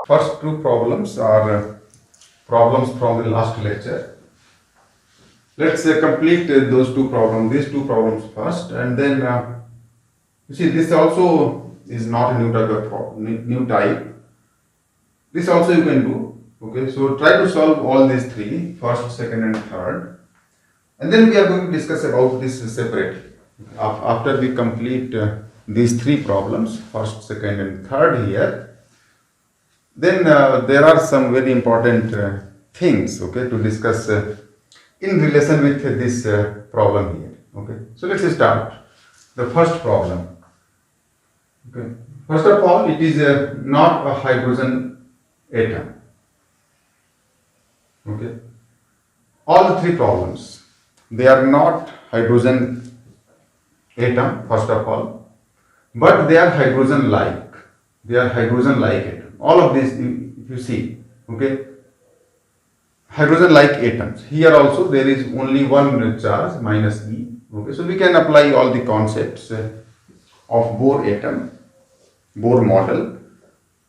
First two problems are problems from the last lecture. Let's complete those two problems, these two problems first, and then you see this also is not a new type of problem, new type. This also you can do. Okay, so try to solve all these three, first, second, and third, and then we are going to discuss about this separately. After we complete these three problems, first, second, and third here, then there are some very important things, okay, to discuss in relation with this problem here. Okay, so let's start the first problem. Okay, first of all, it is not a hydrogen atom. Okay, all the three problems, they are not hydrogen atom first of all, but they are hydrogen like. They are hydrogen like atom. All of this, if you see, okay, hydrogen like atoms. Here also there is only one charge, minus E. Okay, so we can apply all the concepts of Bohr atom, Bohr model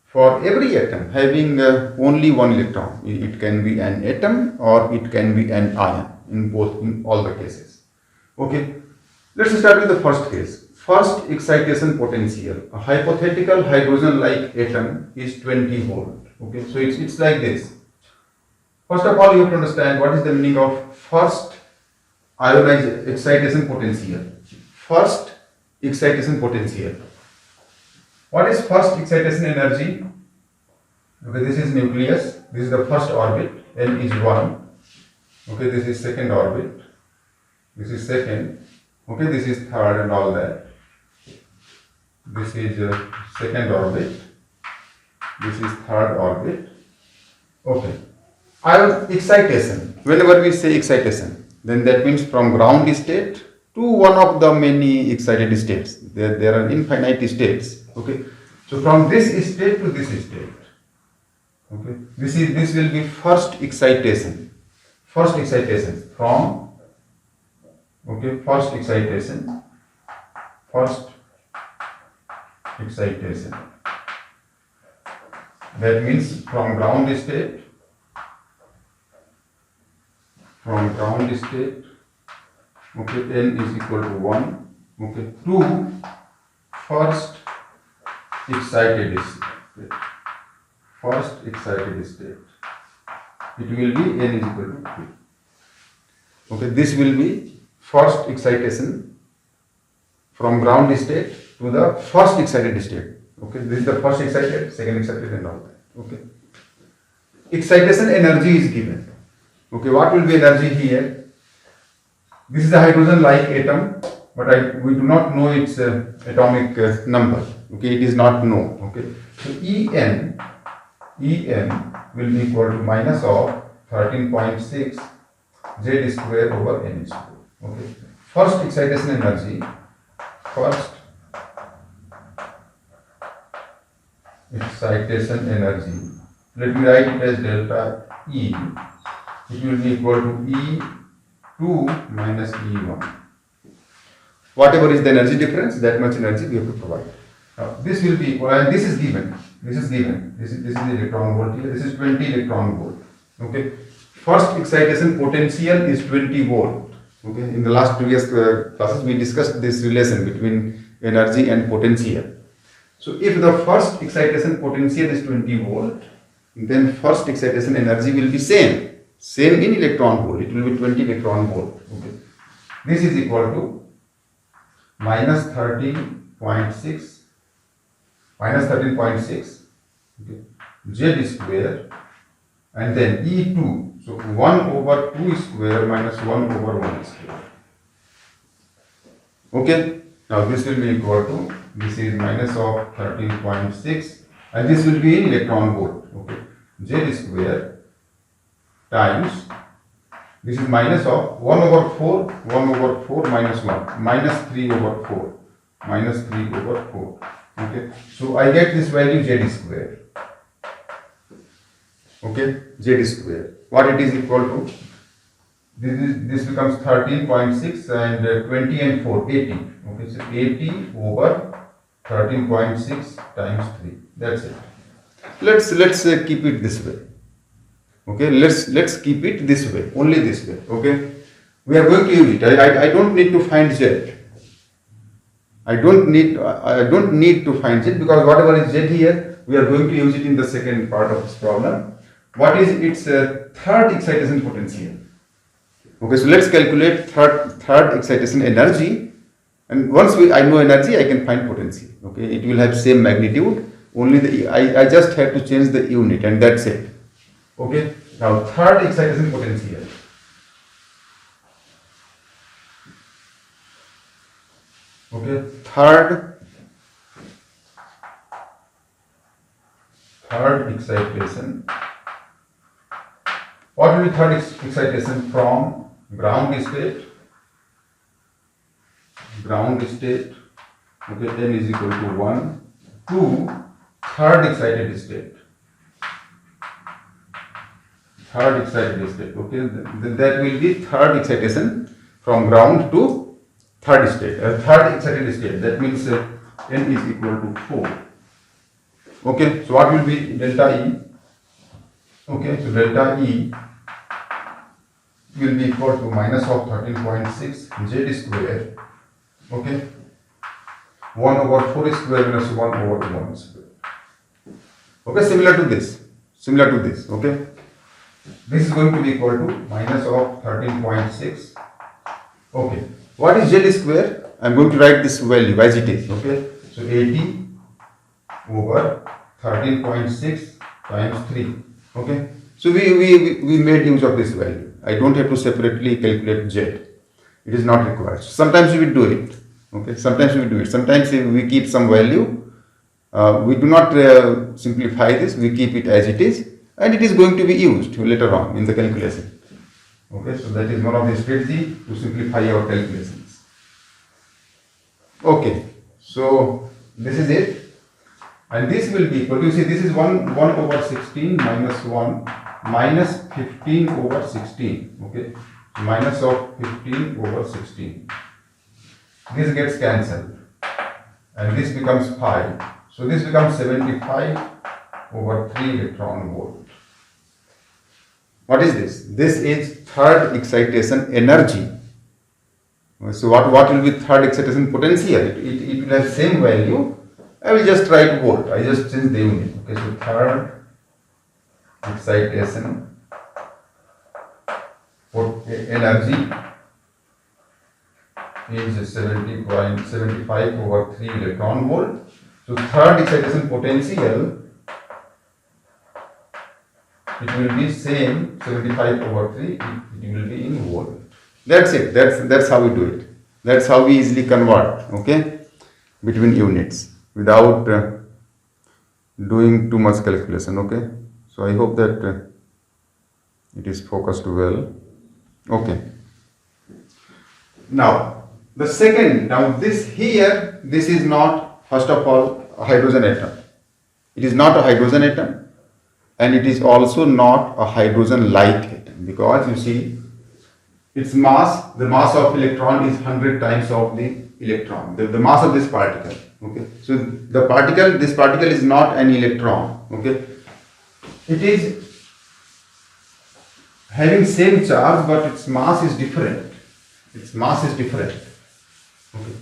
for every atom having only one electron. It can be an atom or it can be an ion in all the cases. Okay, let's start with the first case. First excitation potential. A hypothetical hydrogen like atom is 20 volt. Okay, so it's like this. First of all, you have to understand what is the meaning of first ionized excitation potential. First excitation potential. What is first excitation energy? Okay, this is nucleus. This is the first orbit. N is 1. Okay, this is second orbit. This is second. Okay, this is third and all that. This is second orbit. This is third orbit. Okay. Excitation. Whenever we say excitation, then that means from ground state to one of the many excited states. There are infinite states. Okay. So from this state to this state. Okay. This will be first excitation. First excitation from. Okay. First excitation. First excitation. That means from ground state. From ground state, okay, n is equal to 1, okay, to first excited state. First excited state. It will be n is equal to 3. Okay, this will be first excitation from ground state to the first excited state. Okay, this is the first excited, second excited, and all that. Okay, excitation energy is given. Okay, what will be energy here? This is a hydrogen-like atom, but we do not know its atomic number. Okay, it is not known. Okay, so En will be equal to minus of 13.6 Z square over N square. Okay, first excitation energy. First excitation energy. Let me write it as delta E. It will be equal to E2 minus E1. Whatever is the energy difference, that much energy we have to provide. Now, this will be equal, and this is given. This is given. This is the electron volt here. This is 20 electron volt. Okay. First excitation potential is 20 volt. Okay. In the last previous classes, we discussed this relation between energy and potential. So, if the first excitation potential is 20 volt, then first excitation energy will be same in electron volt. It will be 20 electron volt. Okay. This is equal to minus 13.6 okay, Z square, and then E2. So 1 over 2 square minus 1 over 1 square. Okay. Now this will be equal to, this is minus of 13.6, and this will be in electron volt. Okay. Z square times, this is minus of 1 over 4 minus 1, minus 3 over 4, minus 3 over 4. Okay, so I get this value Z square. Okay, Z square. What it is equal to? This becomes 13.6 and 20 and 4, 80. Okay, so 80 over 13.6 times 3. That's it. Let's keep it this way. Okay, let's keep it this way, only this way. Okay, we are going to use it. I don't need to find z. I don't need to find z, because whatever is z here, we are going to use it in the second part of this problem. What is its third excitation potential? Okay, so let's calculate third excitation energy, and once I know energy, I can find potential. Okay, it will have same magnitude. Only I just have to change the unit, and that's it. Okay, now third excitation potential. Okay, third excitation. What will be third excitation from ground state? Okay, n is equal to 1 to third excited state. Okay, that will be third excitation from ground to third state, third excited state. That means n is equal to 4. Okay, so what will be delta E? Okay, so delta E will be equal to minus of 13.6 z square. Okay, 1 over 4 square minus 1 over 1 square. Okay, similar to this. Okay, this is going to be equal to minus of 13.6. Okay, what is z square? I am going to write this value as it is. Okay, so 80 over 13.6 times 3. Okay, so we made use of this value. I don't have to separately calculate z. It is not required. Sometimes we do it. Okay, sometimes we do it. Sometimes we keep some value. We do not simplify this. We keep it as it is, and it is going to be used later on in the calculation. Okay, so that is one of the strategy to simplify our calculations. Okay, so this is it. And this will be equal to, you see, this is 1 over 16 minus 1 minus 15 over 16. Okay, minus of 15 over 16. This gets cancelled, and this becomes 5. So this becomes 75 over 3 electron volt. What is this? This is third excitation energy. So what will be third excitation potential? It will have same value. I will just write volt. I just change the unit. Okay, so third excitation energy is 70.75 over 3 electron volt. So third excitation potential, it will be same 75 over 3. It will be in volt. That's it. That's how we do it. That's how we easily convert. Okay, between units without doing too much calculation. Okay, so I hope that it is focused well. Okay, now the second, this here, this is not, first of all, a hydrogen atom. It is not a hydrogen atom, and it is also not a hydrogen like atom, because you see its mass, the mass of electron is 100 times of the electron, the mass of this particle. Okay, so this particle is not an electron. Okay, it is having same charge, but its mass is different. Okay,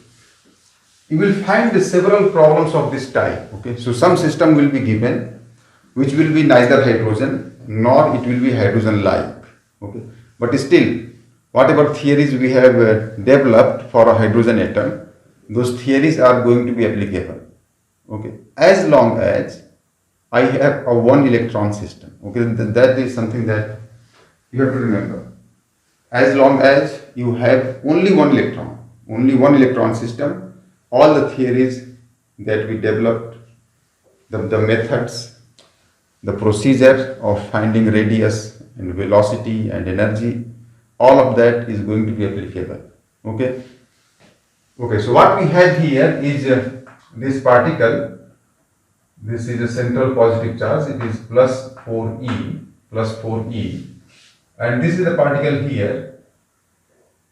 you will find several problems of this type. Okay, so some system will be given which will be neither hydrogen nor it will be hydrogen like. Okay, but still, whatever theories we have developed for a hydrogen atom, those theories are going to be applicable. Okay, as long as I have a one electron system. Okay, that is something that you have to remember. As long as you have only one electron system, all the theories that we developed, the methods, the procedure of finding radius and velocity and energy, all of that is going to be applicable. Okay. Okay, so what we have here is this particle. This is a central positive charge. It is plus 4e, and this is the particle here.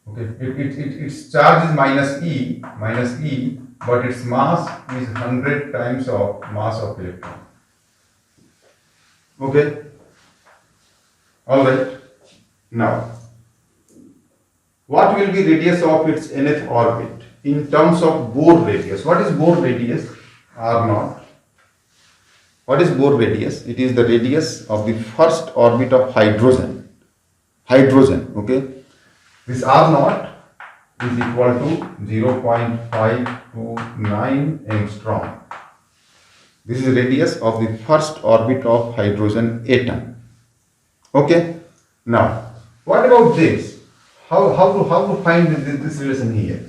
Okay, its charge is minus e, but its mass is 100 times of mass of electron. Okay. Alright. Now, what will be radius of its nth orbit in terms of Bohr radius? What is Bohr radius? R naught. What is Bohr radius? It is the radius of the first orbit of hydrogen. Hydrogen, okay? This R naught is equal to 0.529 angstrom. This is the radius of the first orbit of hydrogen atom. Okay? Now, what about this? How to find this relation here?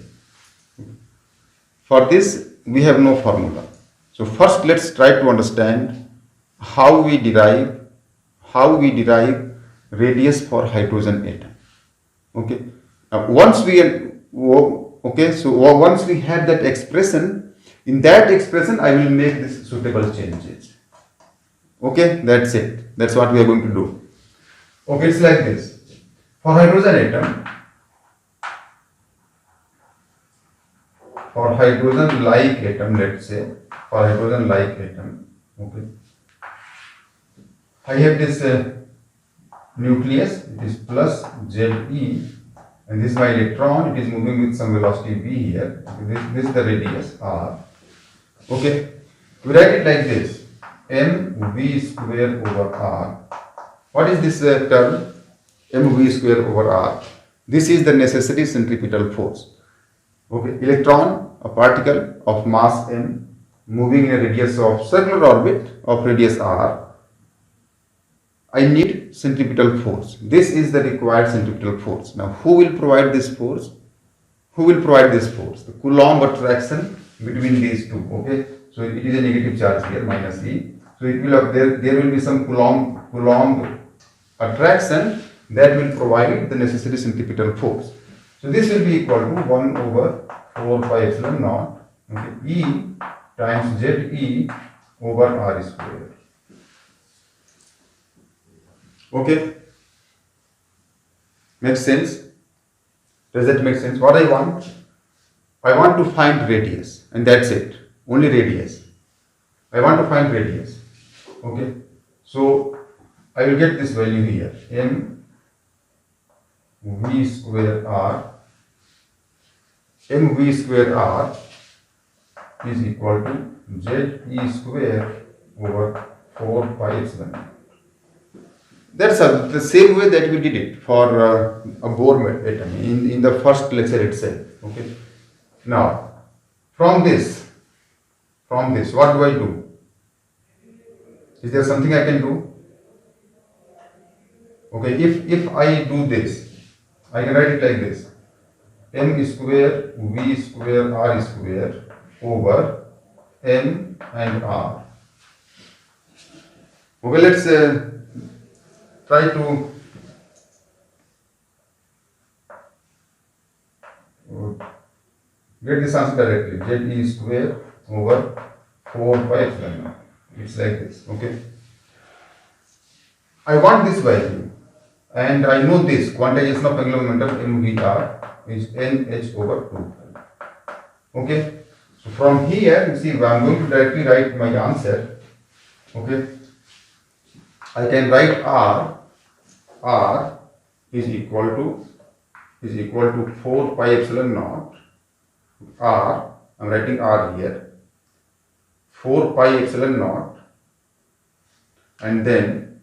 For this, we have no formula. So first, let's try to understand how we derive radius for hydrogen atom. Okay. Now, once we have that expression, in that expression, I will make this suitable changes. Okay, that's it. That's what we are going to do. Okay, it's like this. For hydrogen atom, for hydrogen-like atom, let's say, for hydrogen-like atom, okay, I have this nucleus, it is plus Ze, and this is my electron, it is moving with some velocity v here. This is the radius r. Okay, we write it like this: mv square over r. What is this term? mv square over r. This is the necessary centripetal force. Okay, electron, a particle of mass m, moving in a radius of circular orbit of radius r. I need centripetal force. This is the required centripetal force. Now, who will provide this force? Who will provide this force? The Coulomb attraction between these two. Okay, so it is a negative charge here, minus E. So it will there will be some Coulomb attraction that will provide the necessary centripetal force. So this will be equal to 1 over 4 pi epsilon naught, okay, E times Ze over r square. Okay, makes sense? Does that make sense? What I want to find radius, and that's it. Only radius. I want to find radius. Okay, so I will get this value here. M v square r. M v square r is equal to Ze square over 4 pi epsilon. That's the same way that we did it for a Bohr atom in the first lecture itself. Okay. Now, from this, what do I do? Is there something I can do? Okay, if I do this, I can write it like this: m square v square r square over m and r. Okay, let's try to get this answer directly. Ze square over 4 pi epsilon. It's like this. Okay. I want this value, and I know this quantization of angular momentum mvr is nh over 2. Okay. So from here, you see, I'm going to directly write my answer. Okay. I can write R is equal to 4 pi epsilon naught. R, I'm writing R here. 4 pi epsilon naught, and then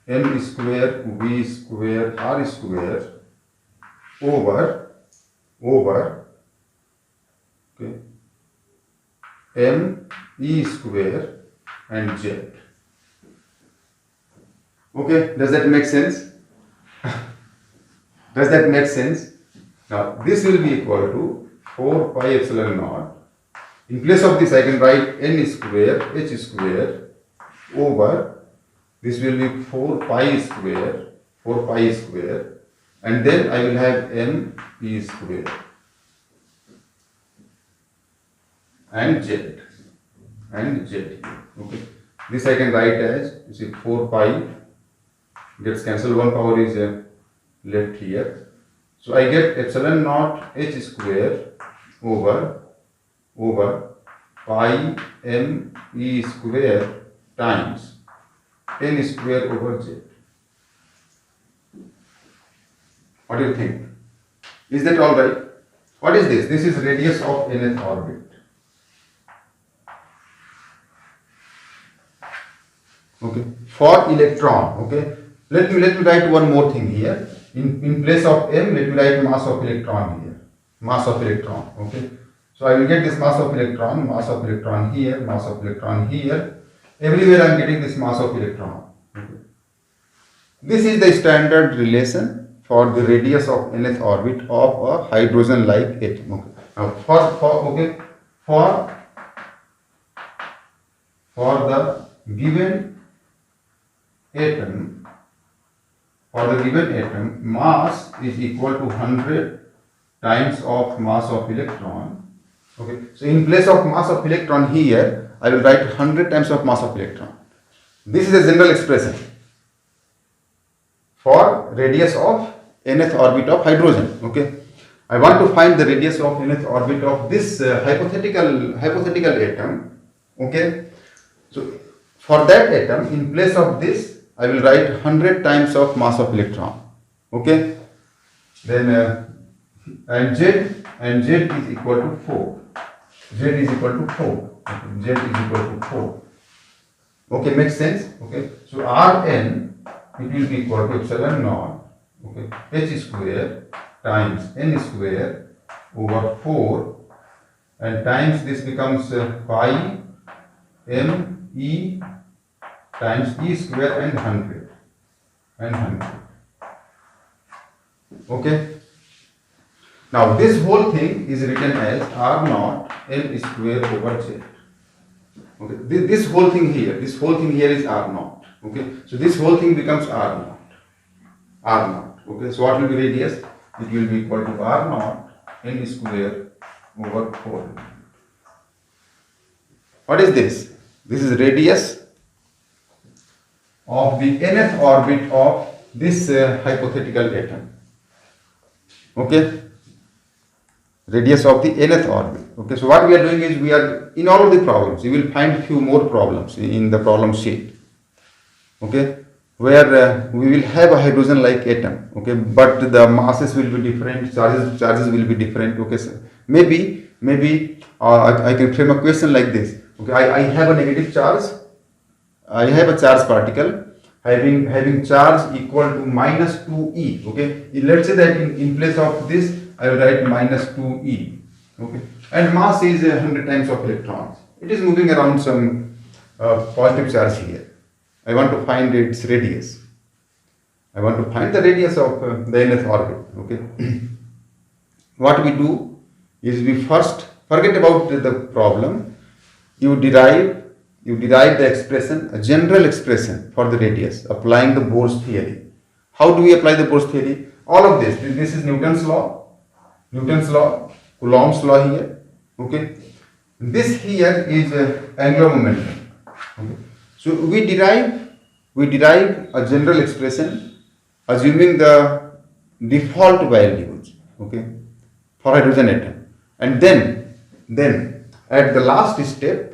m square v square r square over okay, m e square and z. Okay, does that make sense? Does that make sense? Now this will be equal to 4 pi epsilon naught. In place of this, I can write n square h square over, this will be 4 pi square, and then I will have m e square and z. Okay, this I can write as, you see, 4 pi gets cancelled, one power is left here. So I get epsilon naught h square over pi m e square times n square over z. What do you think? Is that all right? What is this? This is radius of nth orbit. Okay, for electron. Okay, let me write one more thing here. In place of m, let me write mass of electron here. Mass of electron. Okay, so I will get this mass of electron here, mass of electron here. Everywhere I am getting this mass of electron. Okay. This is the standard relation for the radius of nth orbit of a hydrogen-like atom. Okay. Now for the given atom, mass is equal to 100 times of mass of electron. Okay. So in place of mass of electron here, I will write 100 times of mass of electron. This is a general expression for radius of nth orbit of hydrogen. Okay, I want to find the radius of nth orbit of this hypothetical atom. Okay, so for that atom, in place of this, I will write 100 times of mass of electron. Okay, then and z is equal to 4. Z is equal to 4. Okay. Z is equal to 4. Okay, makes sense. Okay, so Rn, it will be equal to epsilon naught. Okay, h square times n square over 4, and times this becomes pi m e times e square and 100. Okay, now this whole thing is written as r naught n square over z. Okay, this whole thing here is r naught. Okay, so this whole thing becomes r naught. Okay, so what will be radius? It will be equal to r naught n square over 4. What is this? This is radius of the nth orbit of this hypothetical atom. Okay, radius of the nth orbit. Okay, so what we are doing is, we are in all of the problems, you will find few more problems in the problem sheet. Okay, where we will have a hydrogen-like atom. Okay, but the masses will be different, charges will be different. Okay, so maybe I can frame a question like this. Okay, I have a negative charge. I have a charged particle having charge equal to minus 2e. Okay, let's say that in place of this, I will write minus 2e. Okay, and mass is 100 times of electrons. It is moving around some positive charge here. I want to find its radius. I want to find the radius of the nth orbit. Okay. What we do is, we first forget about the problem. You derive the expression, a general expression for the radius, applying the Bohr's theory. How do we apply the Bohr's theory? All of this. This is Newton's law, Coulomb's law here. Okay. This here is angular momentum. Okay. So we derive a general expression assuming the default values, okay, for hydrogen atom, and then at the last step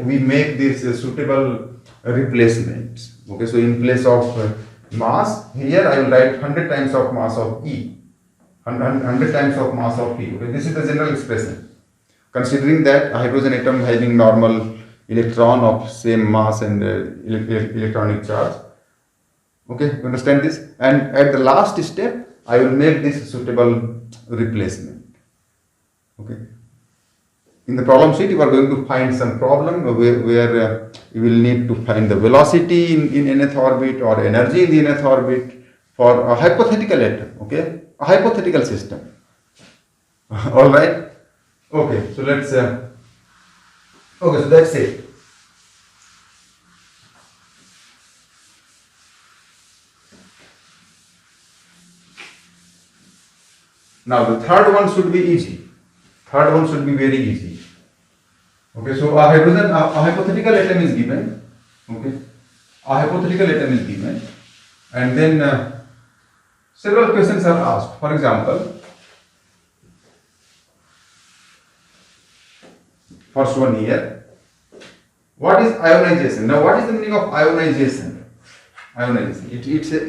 we make these suitable replacements. Okay, so in place of mass, here I will write 100 times of mass of E, 100 times of mass of E. Okay, this is the general expression, considering that a hydrogen atom having normal electron of same mass and electronic charge. Okay, you understand this? And at the last step, I will make this suitable replacement. Okay. In the problem sheet, you are going to find some problem where you will need to find the velocity in nth orbit or energy in the nth orbit for a hypothetical atom. Okay, a hypothetical system. All right. Okay, so let's. Okay, so that's it. Now the third one should be easy. Third one should be very easy. Okay, so a hypothetical atom is given. Okay, a hypothetical atom is given, and then several questions are asked. For example, first one here. What is ionization? Now, what is the meaning of ionization? Ionization.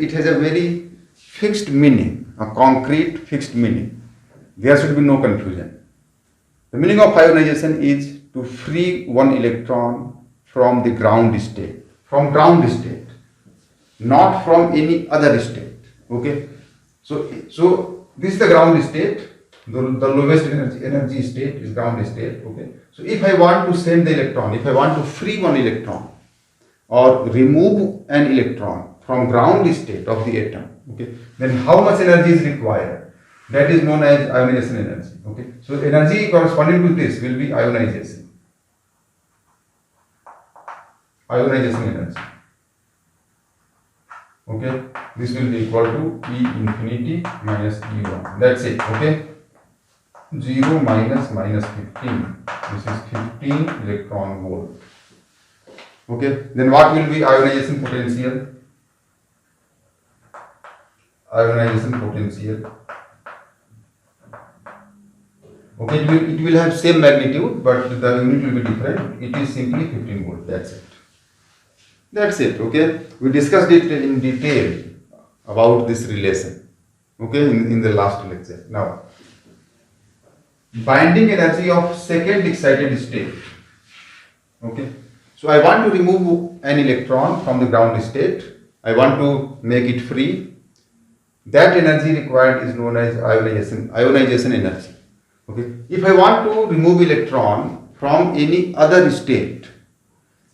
It has a very fixed meaning, a concrete fixed meaning. There should be no confusion. The meaning of ionization is to free one electron from the ground state. From ground state, not from any other state. Okay. So this is the ground state. The lowest energy state is ground state. Okay. So if I want to send the electron, if I want to free one electron or remove an electron from ground state of the atom, okay, then how much energy is required? That is known as ionization energy. Okay. So energy corresponding to this will be ionization. Ionization energy. Okay. This will be equal to E infinity minus E1. That's it. Okay. 0 minus 15. This is 15 electron volt. Okay. Then what will be ionization potential? Ionization potential. Okay. It will have same magnitude, but the unit will be different. It is simply 15 volt. That's it. That's it. Okay. We discussed it in detail about this relation. Okay. In the last lecture. Now, binding energy of second excited state. Okay. So I want to remove an electron from the ground state. I want to make it free. That energy required is known as ionization energy. Okay. If I want to remove electron from any other state,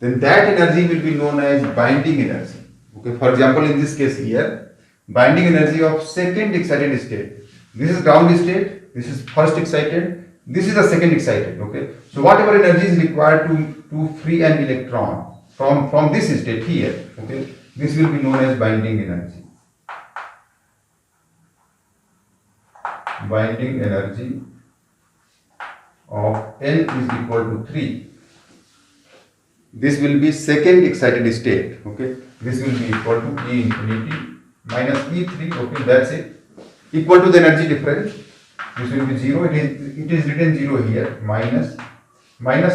then that energy will be known as binding energy. Okay. For example, in this case here, binding energy of second excited state. This is ground state. This is first excited. This is the second excited. Okay. So whatever energy is required to free an electron from this state here. Okay. This will be known as binding energy. Binding energy of N is equal to 3. This will be second excited state. Okay. This will be equal to E infinity minus E3. Okay. That's it. Equal to the energy difference. This will be 0. It is written 0 here. Minus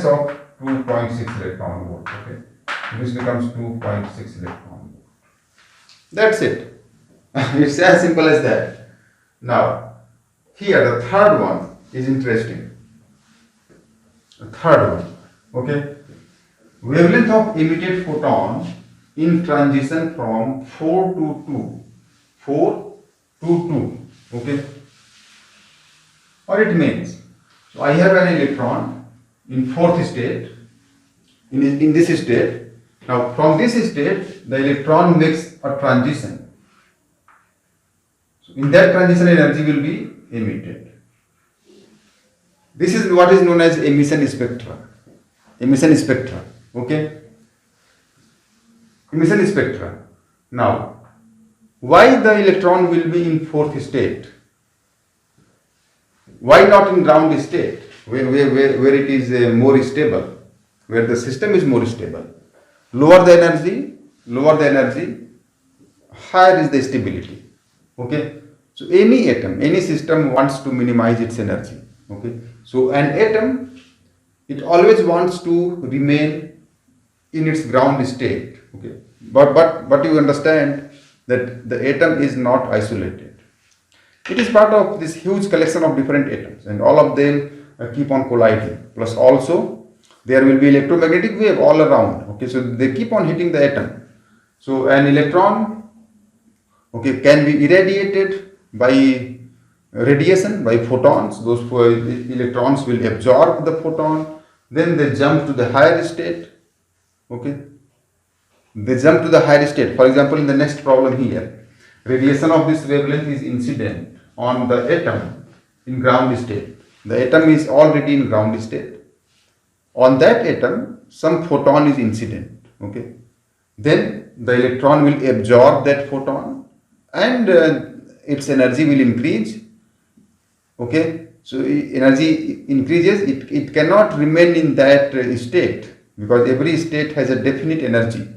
of 2.6 electron volt. Okay. This becomes 2.6 electron volt. That's it. It's as simple as that. Now, here the third one is interesting. The third one. Okay. Wavelength of emitted photon in transition from 4 to 2. 4 to 2. Okay. Or it means, so I have an electron in fourth state, in this state. Now from this state, the electron makes a transition. So in that transition, energy will be emitted. This is what is known as emission spectra. Emission spectra. Okay. Emission spectra. Now, why the electron will be in fourth state? Why not in ground state, where it is more stable, where the system is more stable? Lower the energy, higher is the stability. Okay. So any atom, any system wants to minimize its energy. Okay. So an atom, it always wants to remain in its ground state. Okay. But you understand that the atom is not isolated. It is part of this huge collection of different atoms, and all of them keep on colliding. Plus also there will be electromagnetic wave all around. Okay, so they keep on hitting the atom. So an electron, okay, can be irradiated by radiation, by photons. Those electrons will absorb the photon, then they jump to the higher state. Okay, they jump to the higher state. For example, in the next problem here, radiation of this wavelength is incident on the atom in ground state. The atom is already in ground state. On that atom, some photon is incident. Okay. Then the electron will absorb that photon and its energy will increase. Okay. So energy increases. It cannot remain in that state because every state has a definite energy.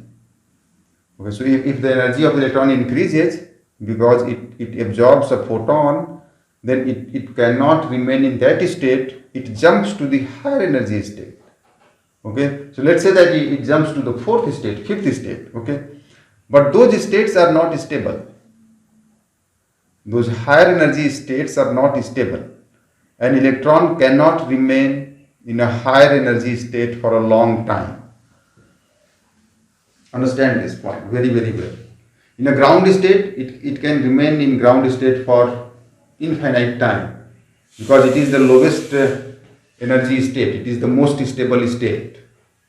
Okay. So if the energy of the electron increases, because it absorbs a photon, then it cannot remain in that state. It jumps to the higher energy state. Okay, so let's say that it jumps to the fourth state, fifth state. Okay, but those states are not stable. Those higher energy states are not stable. An electron cannot remain in a higher energy state for a long time. Understand this point very, very well. In a ground state, it can remain in ground state for infinite time because it is the lowest energy state. It is the most stable state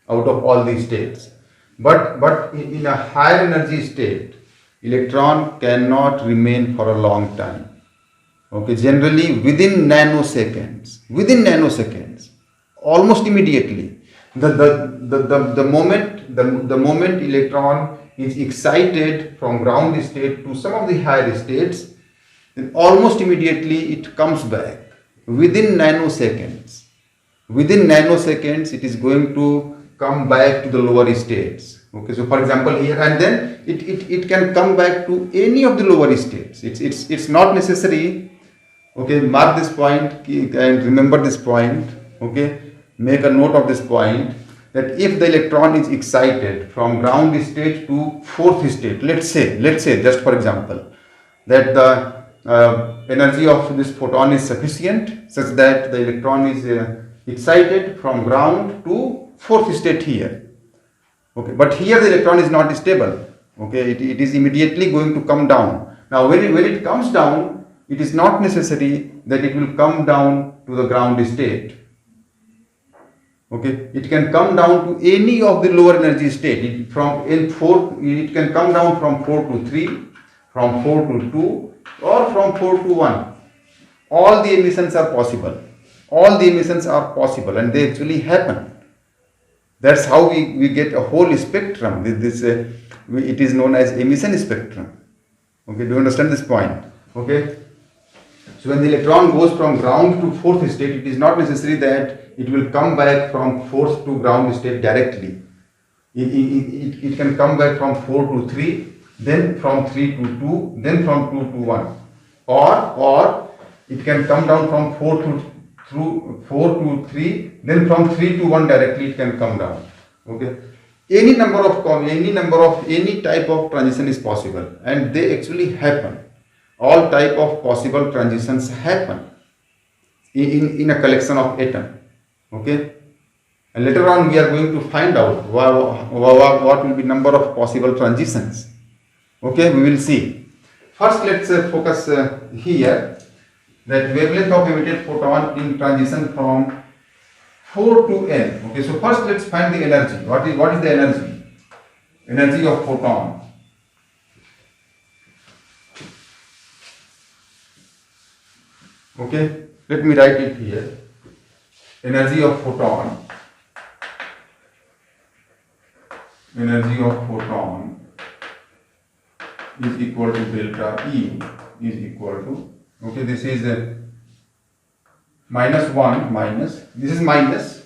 out of all these states. But in a higher energy state, electron cannot remain for a long time. Okay, generally within nanoseconds, almost immediately, the moment electron is excited from ground state to some of the higher states, then almost immediately it comes back within nanoseconds. Within nanoseconds, it is going to come back to the lower states. Okay, so for example here, and then it can come back to any of the lower states. It's not necessary. Okay, mark this point and remember this point. Okay, make a note of this point, that if the electron is excited from ground state to fourth state, let's say just for example, that the energy of this photon is sufficient such that the electron is excited from ground to fourth state here. Okay, but here the electron is not stable. Okay, it is immediately going to come down. Now when it comes down, it is not necessary that it will come down to the ground state. Okay, it can come down to any of the lower energy state. It can come down from 4 to 3, from 4 to 2, or from 4 to 1. All the emissions are possible. And they actually happen. That's how we get a whole spectrum. It is known as emission spectrum. Okay, do you understand this point? Okay. So when the electron goes from ground to fourth state, it is not necessary that it will come back from fourth to ground state directly. It can come back from 4 to 3, then from 3 to 2, then from 2 to 1. Or it can come down from 4 to 3, then from 3 to 1 directly it can come down. Okay. Any type of transition is possible, and they actually happen. All type of possible transitions happen in a collection of atom. Okay, and later on we are going to find out what will be number of possible transitions. Okay, we will see. First, let's focus here that wavelength of emitted photon in transition from 4 to n. Okay, so first let's find the energy. What is the energy? Energy of photon. Okay, let me write it here. Energy of photon. Energy of photon is equal to delta E is equal to, okay, this is minus 1 minus, this is minus,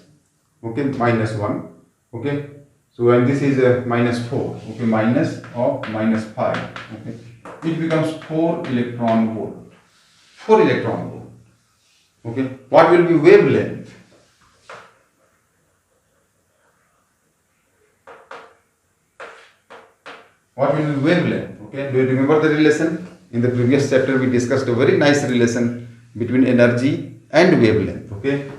okay, minus 1, okay, so and this is minus 4, okay, minus of minus 5, okay, it becomes 4 electron volt. 4 electron volt. Okay, what will be wavelength? What will be wavelength? Okay, do you remember the relation? In the previous chapter we discussed a very nice relation between energy and wavelength. Okay,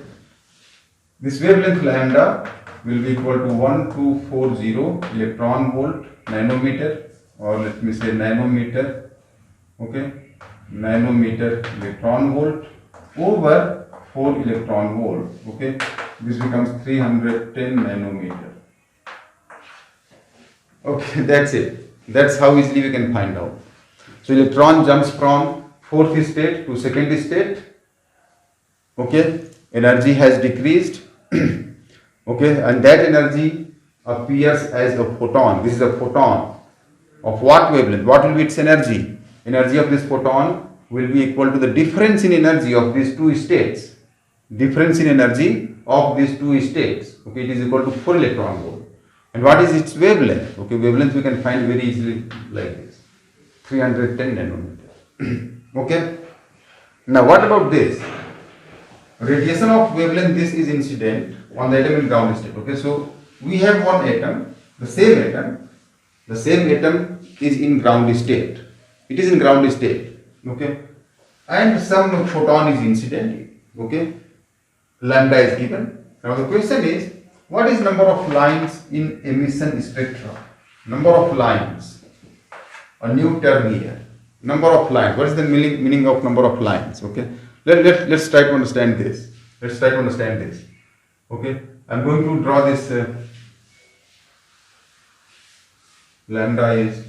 this wavelength lambda will be equal to 1240 electron volt nanometer, or let me say nanometer. Okay, nanometer electron volt over 4 electron volt. Okay, this becomes 310 nanometer. Okay, that's it. That's how easily we can find out. So electron jumps from fourth state to second state. Okay, energy has decreased. Okay, and that energy appears as a photon. This is a photon of what wavelength? What will be its energy? Energy of this photon will be equal to the difference in energy of these two states. Difference in energy of these two states. Okay, it is equal to 4 electron volt. And what is its wavelength? Okay, wavelength we can find very easily like this, 310 nanometer. Okay. Now what about this? Radiation of wavelength this is incident on the atom in ground state. Okay, so we have one atom, the same atom is in ground state. It is in ground state. Okay, and some photon is incident. Okay, lambda is given. Now the question is, what is number of lines in emission spectra? Number of lines. A new term here. Number of lines. What is the meaning of number of lines? Okay. Let's try to understand this. Okay. I'm going to draw this. Lambda is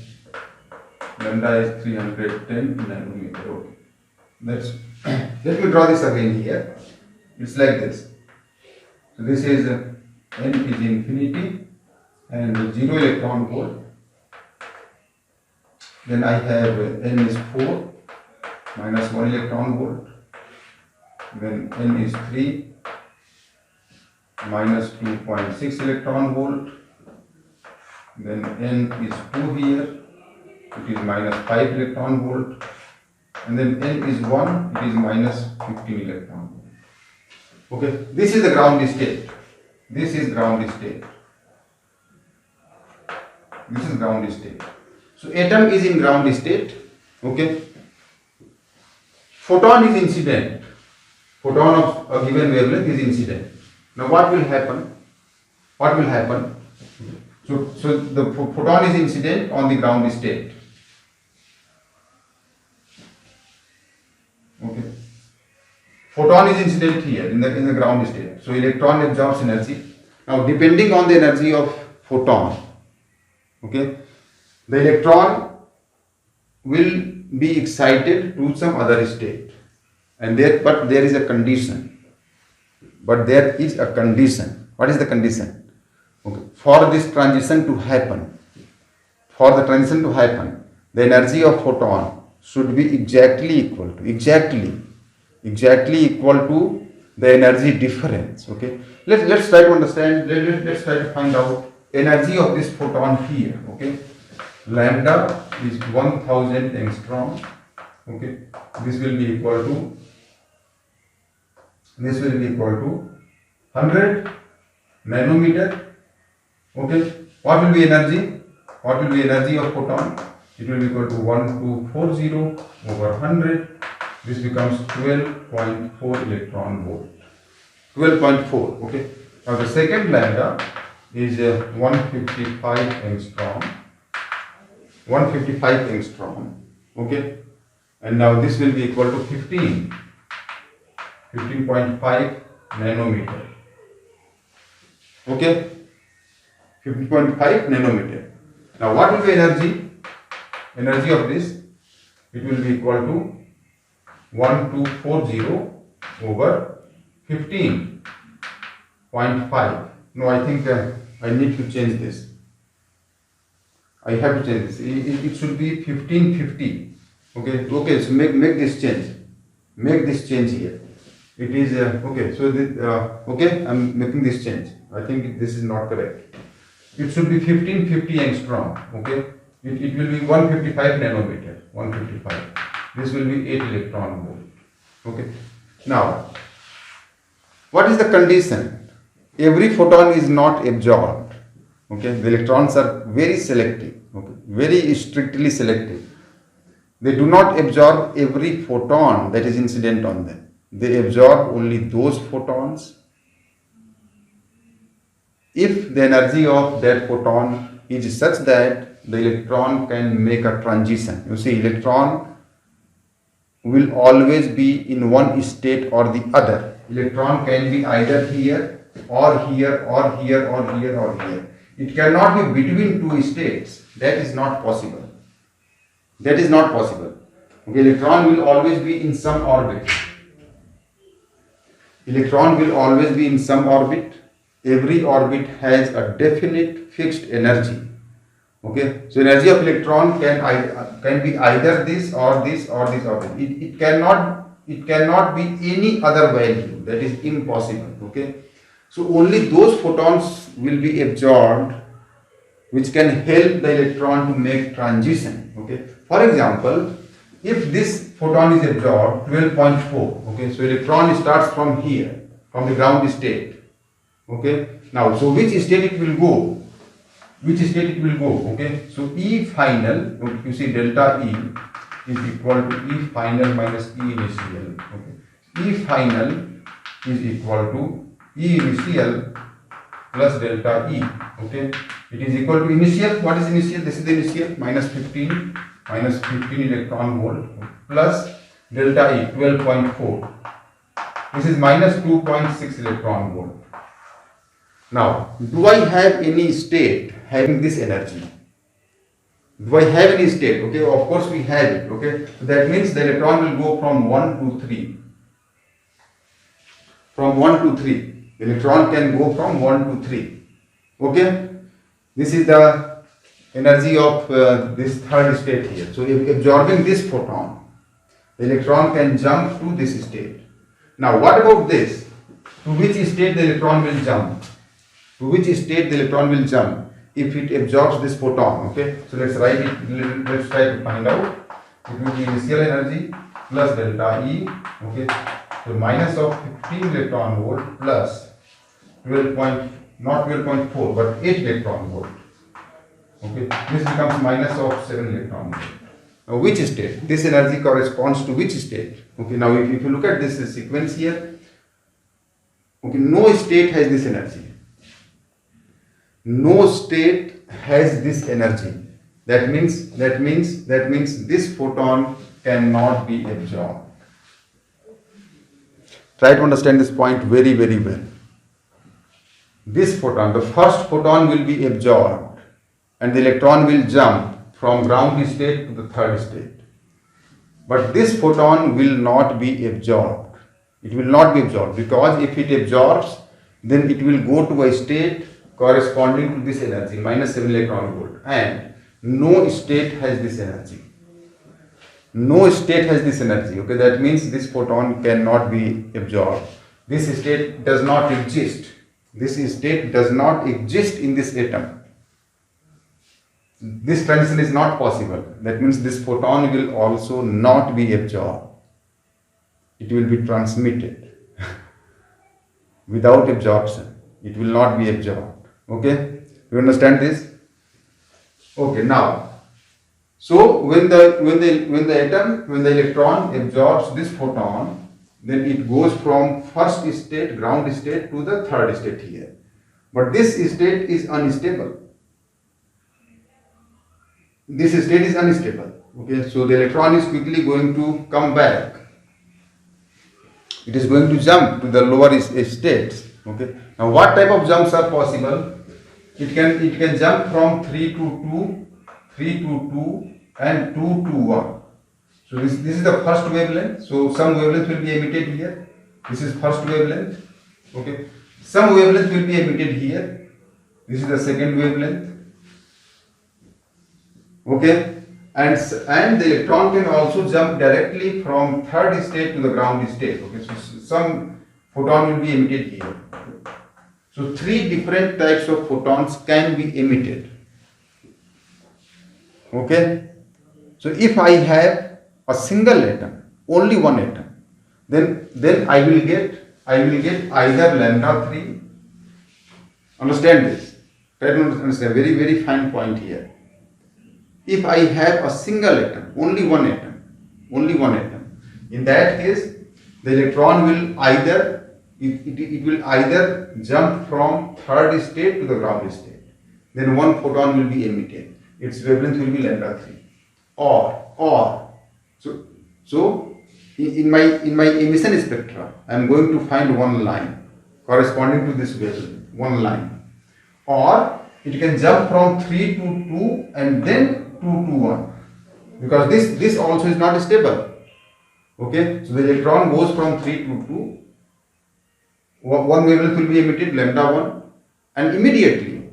310 nanometer. Okay. Let me draw this again here. It's like this. So this is n is infinity and 0 electron volt. Then I have n is 4 minus 1 electron volt. Then n is 3 minus 2.6 electron volt. Then n is 2 here, it is minus 5 electron volt. And then n is 1, it is minus 15 electron volt. Okay, this is the ground state. This is ground state. So atom is in ground state. Okay. Photon is incident. Photon of a given wavelength is incident. Now what will happen? So the photon is incident on the ground state. Okay. Photon is incident here in the ground state. So electron absorbs energy. Now depending on the energy of photon, okay, the electron will be excited to some other state. But there is a condition. What is the condition? Okay. For this transition to happen, the energy of photon should be exactly equal to the energy difference. Okay. Let's try to understand. Let's try to find out energy of this photon here. Okay. Lambda is 1000 angstrom. Okay. This will be equal to 100 nanometer. Okay. What will be energy? Of photon? It will be equal to 1240 over 100. This becomes 12.4 electron volt. 12.4. Okay. Now the second lambda is 155 angstrom. Okay. And now this will be equal to 15.5 nanometer. Okay. 15.5 nanometer. Now what will be energy? Energy of this? It will be equal to 1240 over 15.5. No, I think I need to change this. I have to change this. It should be 1550. Okay. Okay. So make this change. Make this change here. It is okay. So okay. I'm making this change. I think this is not correct. It should be 1550 angstrom. Okay. It will be 155 nanometer. 155. This will be 8 electron volt. Okay. Now, what is the condition? Every photon is not absorbed. Okay. The electrons are very selective. Okay. Very strictly selective. They do not absorb every photon that is incident on them. They absorb only those photons if the energy of that photon is such that the electron can make a transition. You see, electron will always be in one state or the other. Electron can be either here or here or here or here or here. It cannot be between two states. That is not possible. Okay, electron will always be in some orbit. Every orbit has a definite fixed energy. Okay, so energy of electron can be either this or this or this or this. It cannot be any other value. That is impossible. Okay, so only those photons will be absorbed which can help the electron to make transition. Okay, for example, if this photon is absorbed 12.4. Okay, so electron starts from here, from the ground state. Okay, now so which state it will go? Which state it will go? Okay, so E final, you see delta E is equal to E final minus E initial. Okay, E final is equal to E initial plus delta E. Okay, it is equal to initial. What is initial? This is the initial, minus 15 electron volt plus delta E 12.4. This is minus 2.6 electron volt. Now, do I have any state having this energy? Do I have any state? Okay, of course we have it. Okay, so that means the electron will go from 1 to 3. From 1 to 3. The electron can go from 1 to 3. Okay, this is the energy of this third state here. So if absorbing this photon, the electron can jump to this state. Now what about this? To which state the electron will jump? To which state the electron will jump if it absorbs this photon? Okay, so let's write it. Let's try to find out. It will be initial energy plus delta E. Okay, so minus of 15 electron volt plus 12. Not 12.4 but 8 electron volt. Okay, this becomes minus of 7 electron volt. Now which state? This energy corresponds to which state? Okay, now if you look at this sequence here, okay, no state has this energy. No state has this energy. That means this photon cannot be absorbed. Try to understand this point very, very well. This photon, the first photon will be absorbed and the electron will jump from ground state to the third state. But this photon will not be absorbed. It will not be absorbed because if it absorbs, then it will go to a state corresponding to this energy, minus 7 electron volt. And no state has this energy. No state has this energy. Okay, that means this photon cannot be absorbed. This state does not exist. This state does not exist in this atom. This transition is not possible. That means this photon will also not be absorbed. It will be transmitted without absorption. It will not be absorbed. Okay? You understand this? Okay, now, so when the electron absorbs this photon, then it goes from first state, ground state, to the third state here. But this state is unstable. This state is unstable. Okay, so the electron is quickly going to come back. It is going to jump to the lower states. Okay. Now what type of jumps are possible? It can jump from 3 to 2, 3 to 2, and 2 to 1. So this is the first wavelength. So some wavelength will be emitted here. This is first wavelength. Okay. Some wavelength will be emitted here. This is the second wavelength. Okay. And the electron can also jump directly from third state to the ground state. Okay. So some photon will be emitted here. So 3 different types of photons can be emitted. Okay. So if I have a single atom, only one atom, then I will get either lambda 3. Understand this? Try to understand. Very, very fine point here. If I have a single atom, only one atom, in that case, the electron will either jump from third state to the ground state. Then one photon will be emitted. Its wavelength will be lambda 3. So in my emission spectra, I am going to find one line corresponding to this wavelength, one line. Or it can jump from 3 to 2 and then 2 to 1, because this also is not stable. Okay, so the electron goes from 3 to 2. One wavelength will be emitted, lambda 1, and immediately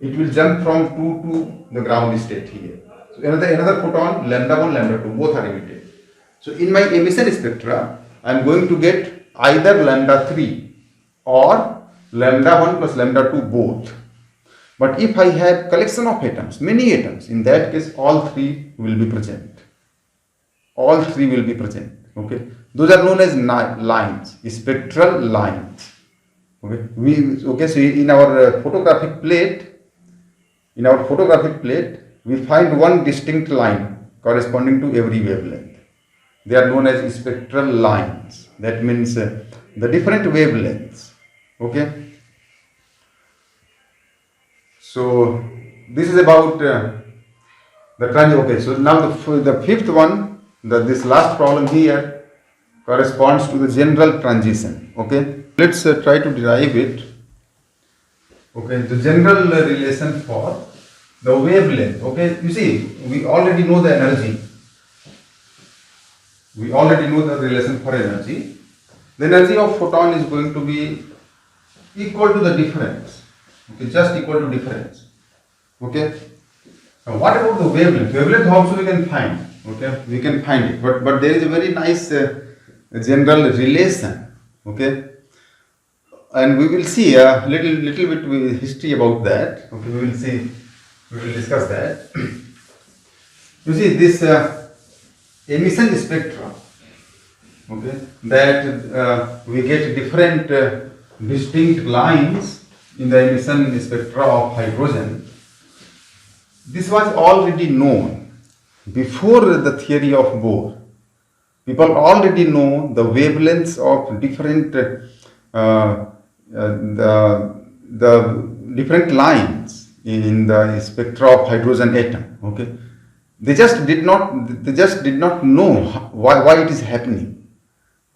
it will jump from 2 to the ground state here. So another photon, lambda 1, lambda 2, both are emitted. So in my emission spectra, I am going to get either lambda 3 or lambda 1 plus lambda 2 both. But if I have collection of atoms, many atoms, in that case all 3 will be present. all three will be present. Okay, those are known as lines, spectral lines. Okay, so in our photographic plate, we find one distinct line corresponding to every wavelength. They are known as spectral lines. That means the different wavelengths. Okay. So this is about the transition. Okay. So now the fifth one, this last problem here corresponds to the general transition. Okay. Let's try to derive it. Okay. The general relation for the wavelength. Okay. You see, we already know the energy. We already know the relation for energy. The energy of photon is going to be equal to the difference. Okay, just equal to difference. Okay. Now what about the wavelength? Wavelength also we can find. Okay, we can find it. But there is a very nice general relation. Okay. And we will see a little bit with history about that. Okay, we will see. We will discuss that. You see this. Emission spectra, okay, that we get different distinct lines in the emission spectra of hydrogen. This was already known before the theory of Bohr. People already know the wavelengths of different the different lines in the spectra of hydrogen atom. Okay. They just did not know why it is happening.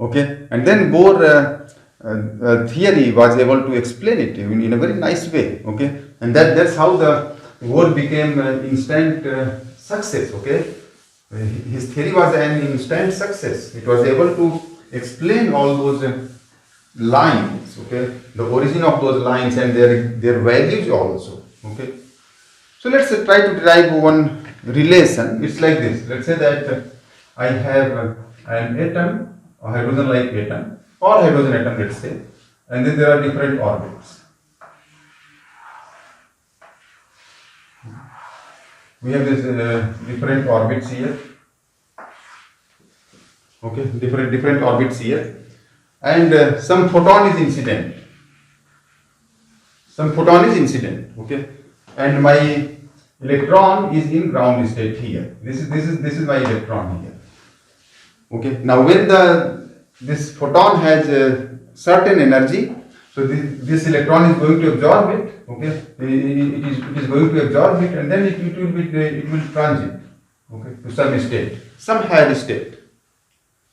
Okay, and then Bohr theory was able to explain it in a very nice way. Okay, and that's how the Bohr became instant success. Okay, his theory was an instant success. It was able to explain all those lines. Okay, the origin of those lines and their values also. Okay, so let's try to derive one relation. It's like this. Let's say that I have an atom, a hydrogen-like atom, or hydrogen atom, let's say, and then there are different orbits. We have this different orbits here. Okay, different orbits here, and some photon is incident. Okay, and my electron is in ground state here. This is my electron here. Okay. Now when this photon has a certain energy, so this electron is going to absorb it. Okay. It is going to absorb it, and then it will transit. Okay. To some state, some higher state.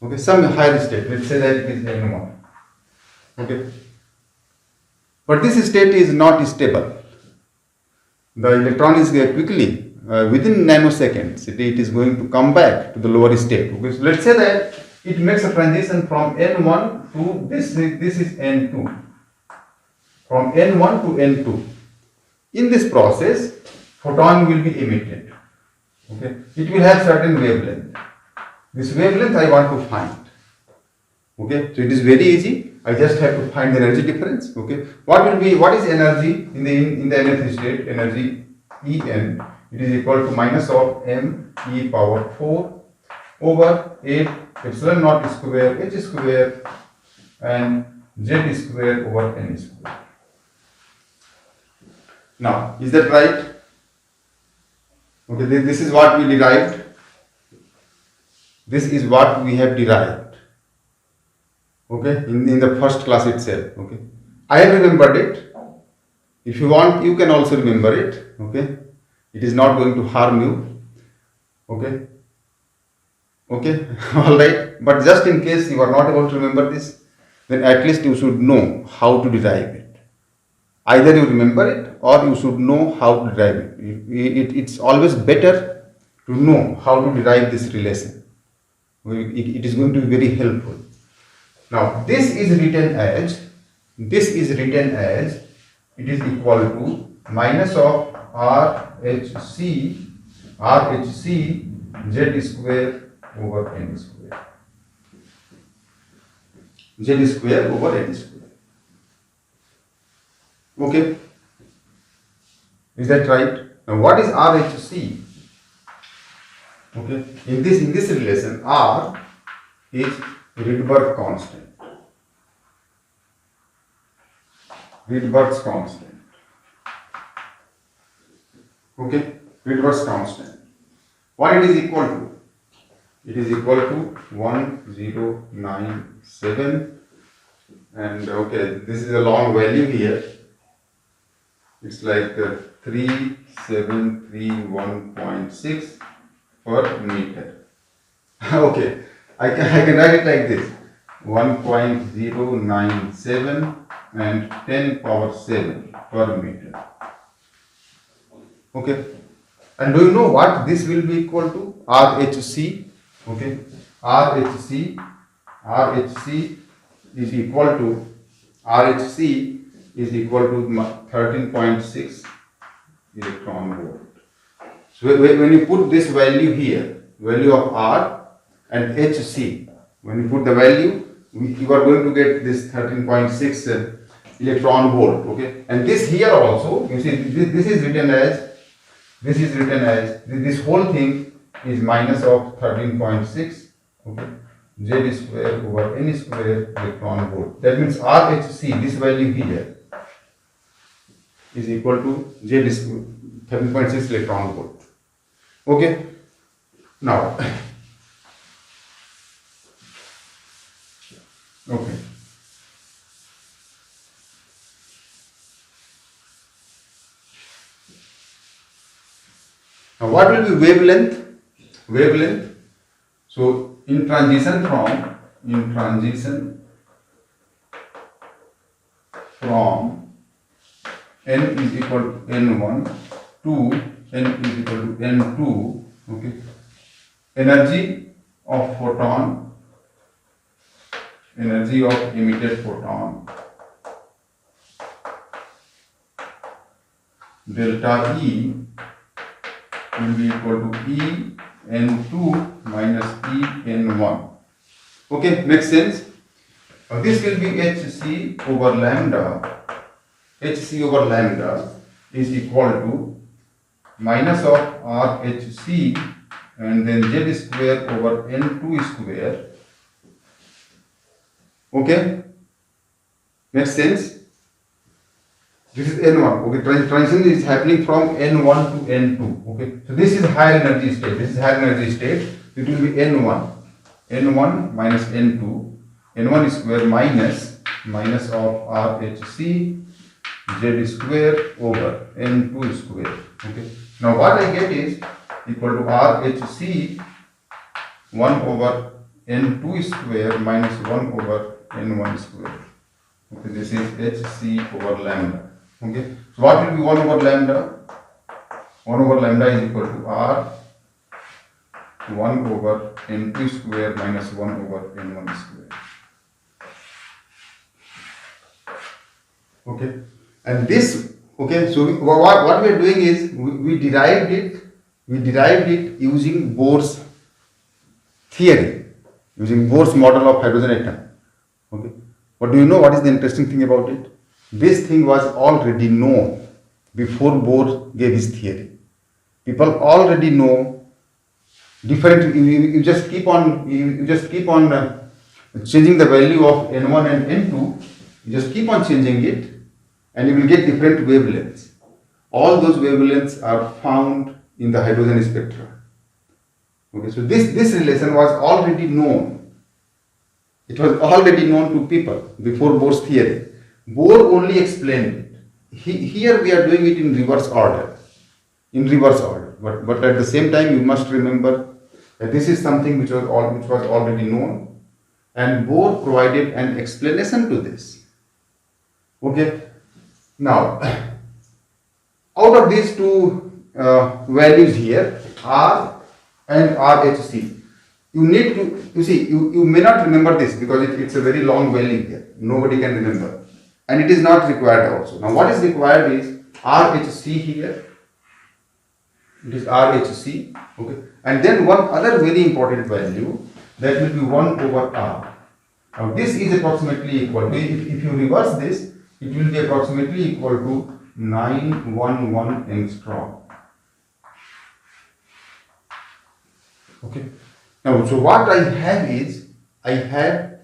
Okay. Some higher state. Let's say that it is N1. Okay. But this state is not stable. The electron is quickly, within nanoseconds, it is going to come back to the lower state. Okay, so let's say that it makes a transition from N1 to this is N2. From N1 to N2. In this process, photon will be emitted. Okay, it will have certain wavelength. This wavelength I want to find. Okay, so it is very easy. I just have to find the energy difference. Okay, what is energy in the nth state? Energy En. It is equal to minus of m e power 4 over 8 epsilon naught square h square and z square over n square. Now, is that right? Okay, this is what we derived. This is what we have derived. Okay, in the first class itself. Okay, I have remembered it. If you want, you can also remember it. Okay, it is not going to harm you. Okay, all right. But just in case you are not able to remember this, then at least you should know how to derive it. Either you remember it or you should know how to derive it. It's always better to know how to derive this relation. It is going to be very helpful. Now, this is written as, it is equal to minus of RHC Z square over N square. Z square over N square. Okay. Is that right? Now, what is RHC? Okay, in this relation, R is Rydberg constant. Rydberg's constant. Okay, Rydberg's constant. What it is equal to? It is equal to 1097, and okay, this is a long value here. It's like 3731.6 per meter. Okay, I can write it like this: 1.097 and 10 power 7 per meter. Okay, and do you know what this will be equal to? RHC. Okay, RHC is equal to 13.6 electron volt. So when you put this value here, value of R and HC, when you put the value, you are going to get this 13.6 electron volt. Okay, and this here also, you see, this is written as this whole thing is minus of 13.6. Okay, Z square over N square electron volt. That means RHC, this value here, is equal to Z square 13.6 electron volt. Okay, now okay. Now what will be wavelength? Wavelength. So in transition from n is equal to n1 to n is equal to n2. Okay. Energy of photon, energy of emitted photon, delta E will be equal to E n2 minus E n1. Okay, makes sense? Now this will be HC over lambda. HC over lambda is equal to minus of RHC and then Z square over n2 square. Okay, makes sense? This is N1. Okay, transition is happening from N1 to N2. Okay, so this is higher energy state. This is higher energy state. It will be N1. N1 minus N2. N1 square minus of RHC Z square over N2 square. Okay. Now what I get is equal to RHC 1 over N2 square minus 1 over N1 square. Okay, this is HC over lambda. Okay, so what will be 1 over lambda? 1 over lambda is equal to R 1 over N2 square minus 1 over N1 square. Okay, and this, okay, so what we are doing is we derived it using Bohr's theory, using Bohr's model of hydrogen atom. Okay, but do you know what is the interesting thing about it? This thing was already known before Bohr gave his theory. People already know different. You just keep on changing the value of N1 and N2. You just keep on changing it, and you will get different wavelengths. All those wavelengths are found in the hydrogen spectra. Okay, so this relation was already known. It was already known to people before Bohr's theory. Bohr only explained it. Here we are doing it in reverse order. But at the same time, you must remember that this is something which was already known, and Bohr provided an explanation to this. Okay. Now, out of these two values here, R and RHC, you need to, you may not remember this because it's a very long value here. Nobody can remember. And it is not required also. Now what is required is RHC here. It is RHC. Okay. And then one other very important value, that will be 1 over R. Now this is approximately equal to, if you reverse this, it will be approximately equal to 911 angstrom. Okay. Now, so what I have is, I have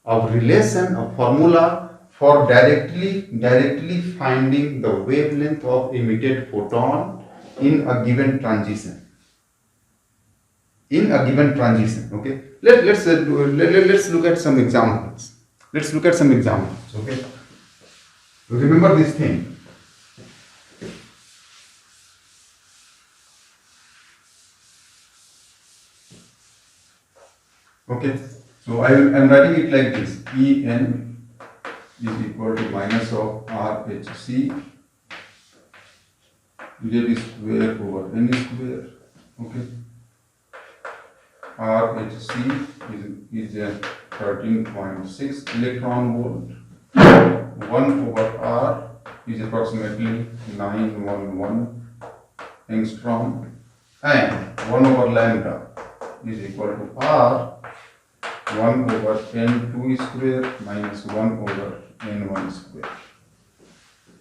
a relation, a formula for directly finding the wavelength of emitted photon in a given transition. In a given transition, okay. Let's look at some examples. Let's look at some examples, okay. Remember this thing. Okay, so I am writing it like this: En is equal to minus of RHC Z square over N square. Okay, RHC is a 13.6 electron volt. 1 over R is approximately 911 angstrom, and 1 over lambda is equal to R 1 over N2 square minus 1 over N1 square.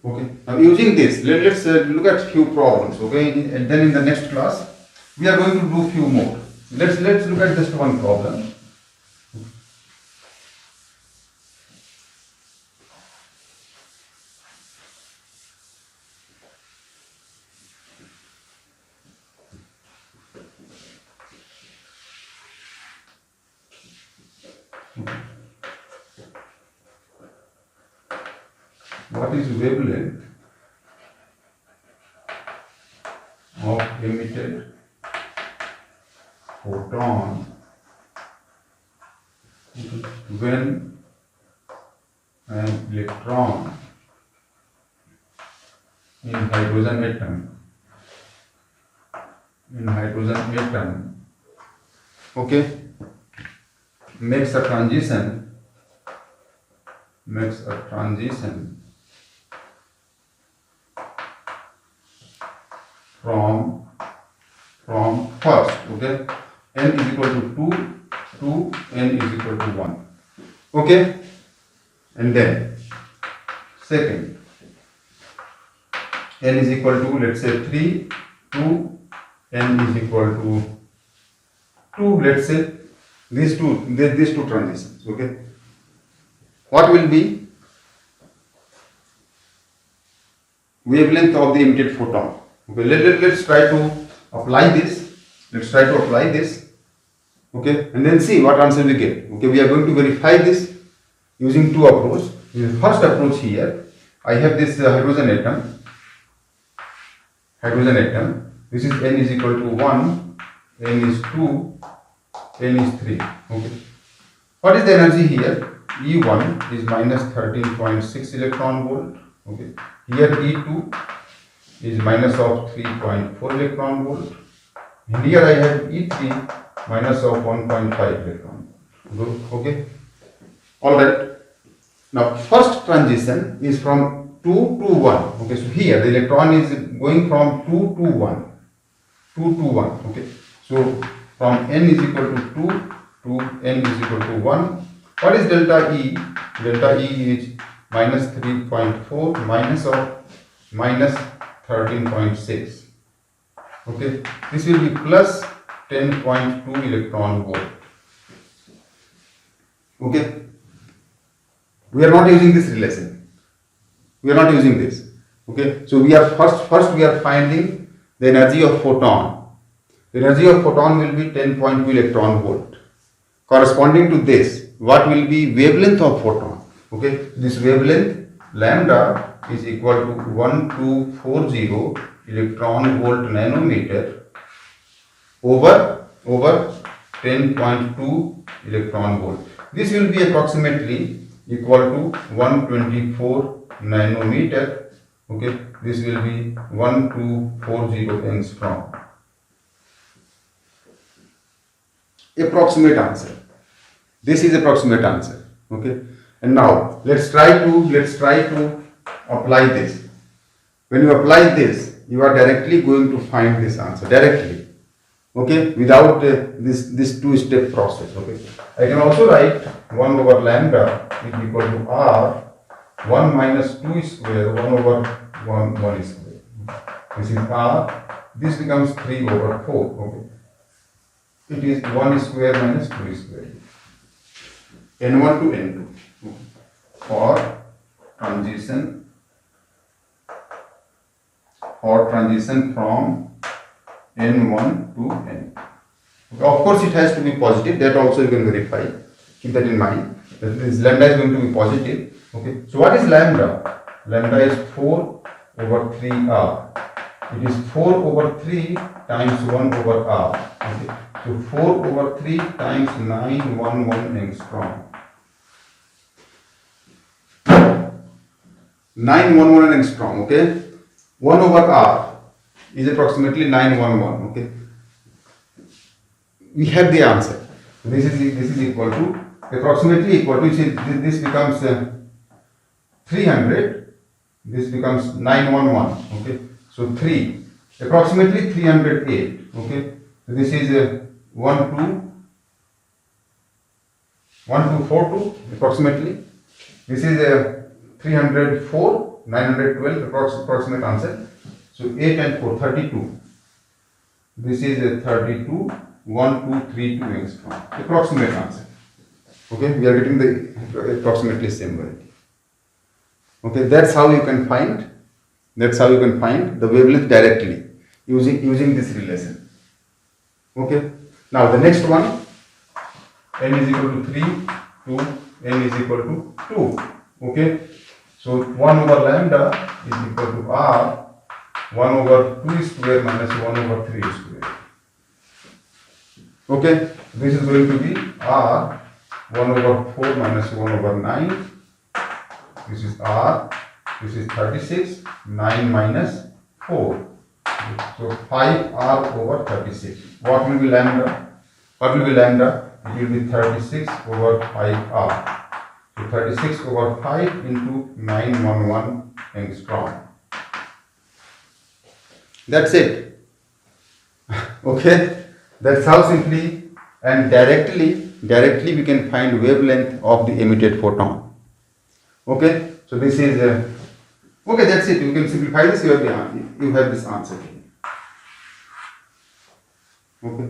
Okay, now using this, let's look at few problems. Okay, and then in the next class we are going to do few more. Let's look at just one problem. What is wavelength of emitted photon when an electron in hydrogen atom, okay, makes a transition from first, okay, n is equal to 2 to n is equal to 1, okay, and then second, n is equal to, let's say, 3 to n is equal to 2, let's say, these two transitions, okay. What will be wavelength of the emitted photon? Okay, let's try to apply this. Okay, and then see what answer we get. Okay, we are going to verify this using two approaches. The first approach here, I have this hydrogen atom. This is n is equal to 1, n is 2, n is 3. Okay, what is the energy here? E1 is minus 13.6 electron volt. Okay, here E2 is minus of 3.4 electron volt, and here I have E3 minus of 1.5 electron volt. Okay, all right. Now first transition is from 2 to 1. Okay, so here the electron is going from 2 to 1. Okay, so from n is equal to 2 to n is equal to 1. What is delta E? Delta E is minus 3.4 minus 13.6. Okay, this will be plus 10.2 electron volt. Okay, we are not using this relation. We are not using this. Okay, so we are first we are finding the energy of photon. The energy of photon will be 10.2 electron volt. Corresponding to this, what will be wavelength of photon? Okay, this wavelength lambda is equal to 1240 electron volt nanometer over 10.2 electron volt. This will be approximately equal to 124 nanometer. Okay, this will be 1240 angstrom. Approximate answer. This is approximate answer. Okay, and now let's try to apply this. When you apply this, you are directly going to find this answer directly. Okay, without this two-step process. Okay, I can also write 1 over lambda is equal to R 1 minus 2 square 1 over 1 square. This is R. This becomes 3 over 4. Okay. it is 1 square minus 2 square. N1 to N2 for transition from N1 to N. Okay. Of course, it has to be positive. That also you can verify. Keep that in mind. That this lambda is going to be positive. Okay. So what is lambda? Lambda is 4 over 3r. It is 4 over 3 times 1 over r. Okay. So 4 over 3 times 911 angstrom. 911 angstrom. Okay. 1 over r is approximately 911. Okay. We have the answer. This is equal to approximately equal to, this becomes 300. This becomes 911. Okay. So 3 approximately 308. Okay. So this is 1242 approximately. This is 304, 912 approximate answer. So 8 and 4, 32. This is a 32, 1232 angstrom. Approximate answer. Okay, we are getting the approximately same value. Okay, that's how you can find the wavelength directly using this relation. Okay. Now the next one, n is equal to 3 to n is equal to 2. Okay. So 1 over lambda is equal to r 1 over 2 square minus 1 over 3 square. Okay. This is going to be r 1 over 4 minus 1 over 9. This is r. This is 36. 9 minus 4. So 5r over 36. What will be lambda? It will be 36 over 5r. So 36 over 5 into 911 angstrom. That's it. Okay. That's how simply and directly we can find wavelength of the emitted photon. Okay. So this is okay. That's it. You can simplify this. You have this answer. Okay.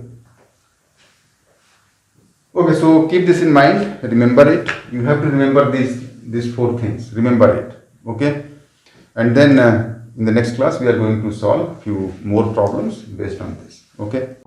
Okay. So keep this in mind. Remember it. You have to remember these 4 things. Remember it. Okay. And then in the next class we are going to solve few more problems based on this. Okay.